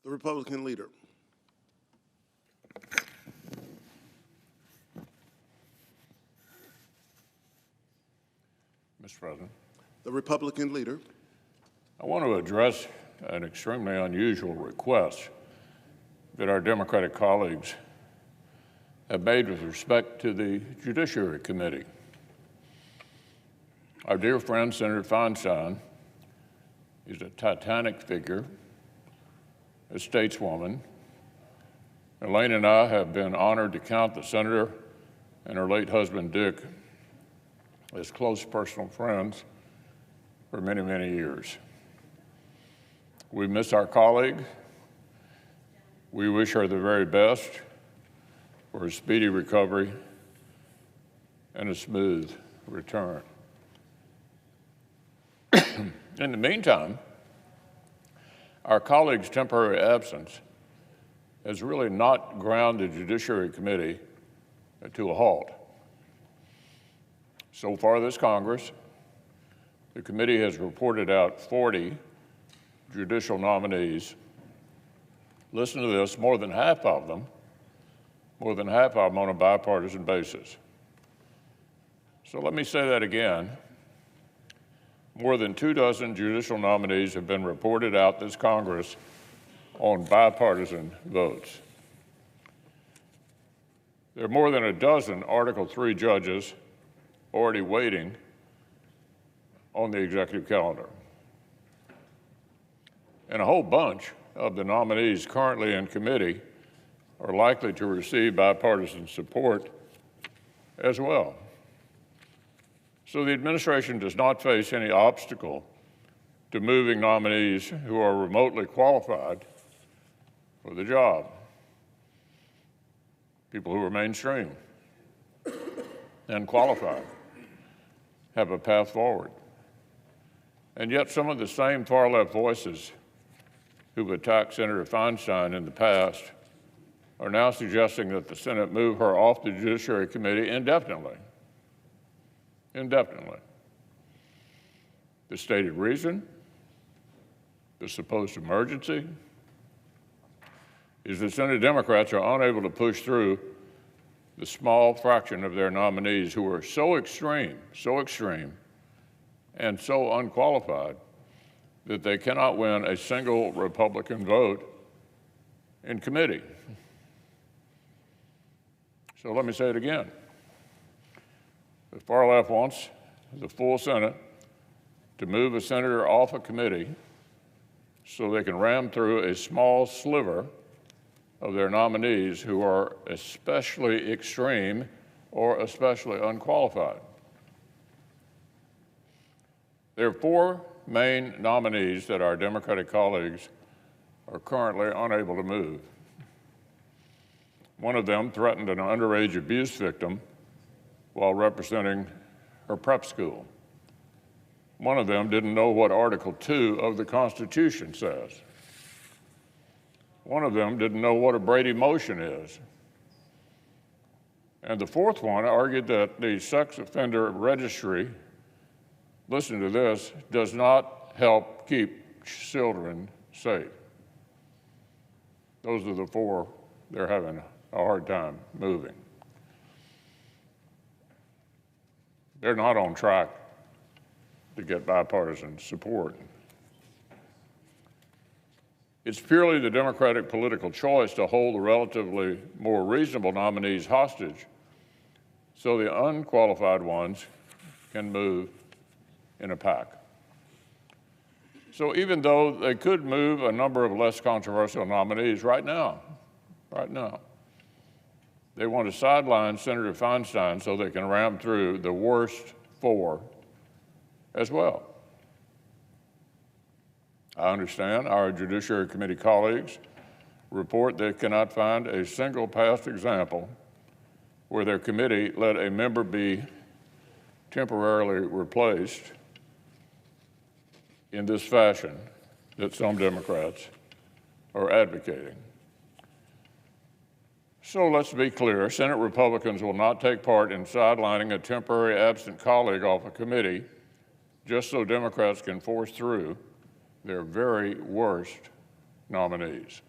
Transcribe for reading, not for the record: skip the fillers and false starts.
The Republican leader. Mr. President. The Republican leader. I want to address an extremely unusual request that our Democratic colleagues have made with respect to the Judiciary Committee. Our dear friend, Senator Feinstein, is a titanic figure, a stateswoman. Elaine and I have been honored to count the senator and her late husband, Dick, as close personal friends for many, many years. We miss our colleague. We wish her the very best for a speedy recovery and a smooth return. In the meantime, our colleague's temporary absence has really not ground the Judiciary Committee to a halt. So far this Congress, the committee has reported out 40 judicial nominees. Listen to this, more than half of them on a bipartisan basis. So let me say that again. More than 24 judicial nominees have been reported out this Congress on bipartisan votes. There are more than a dozen Article III judges already waiting on the executive calendar. And a whole bunch of the nominees currently in committee are likely to receive bipartisan support as well. So the administration does not face any obstacle to moving nominees who are remotely qualified for the job. People who are mainstream and qualified have a path forward. And yet some of the same far-left voices who've attacked Senator Feinstein in the past are now suggesting that the Senate move her off the Judiciary Committee indefinitely. Indefinitely. The stated reason, the supposed emergency, is that Senate Democrats are unable to push through the small fraction of their nominees who are so extreme, and so unqualified that they cannot win a single Republican vote in committee. So let me say it again. The far left wants the full Senate to move a senator off a committee so they can ram through a small sliver of their nominees who are especially extreme or especially unqualified. There are 4 main nominees that our Democratic colleagues are currently unable to move. One of them threatened an underage abuse victim while representing her prep school. One of them didn't know what Article 2 of the Constitution says. One of them didn't know what a Brady motion is. And the 4th one argued that the sex offender registry, listen to this, does not help keep children safe. Those are the 4 they're having a hard time moving. They're not on track to get bipartisan support. It's purely the Democratic political choice to hold the relatively more reasonable nominees hostage so the unqualified ones can move in a pack. So even though they could move a number of less controversial nominees right now, they want to sideline Senator Feinstein so they can ram through the worst 4 as well. I understand our Judiciary Committee colleagues report they cannot find a single past example where their committee let a member be temporarily replaced in this fashion that some Democrats are advocating. So let's be clear, Senate Republicans will not take part in sidelining a temporary absent colleague off a committee just so Democrats can force through their very worst nominees.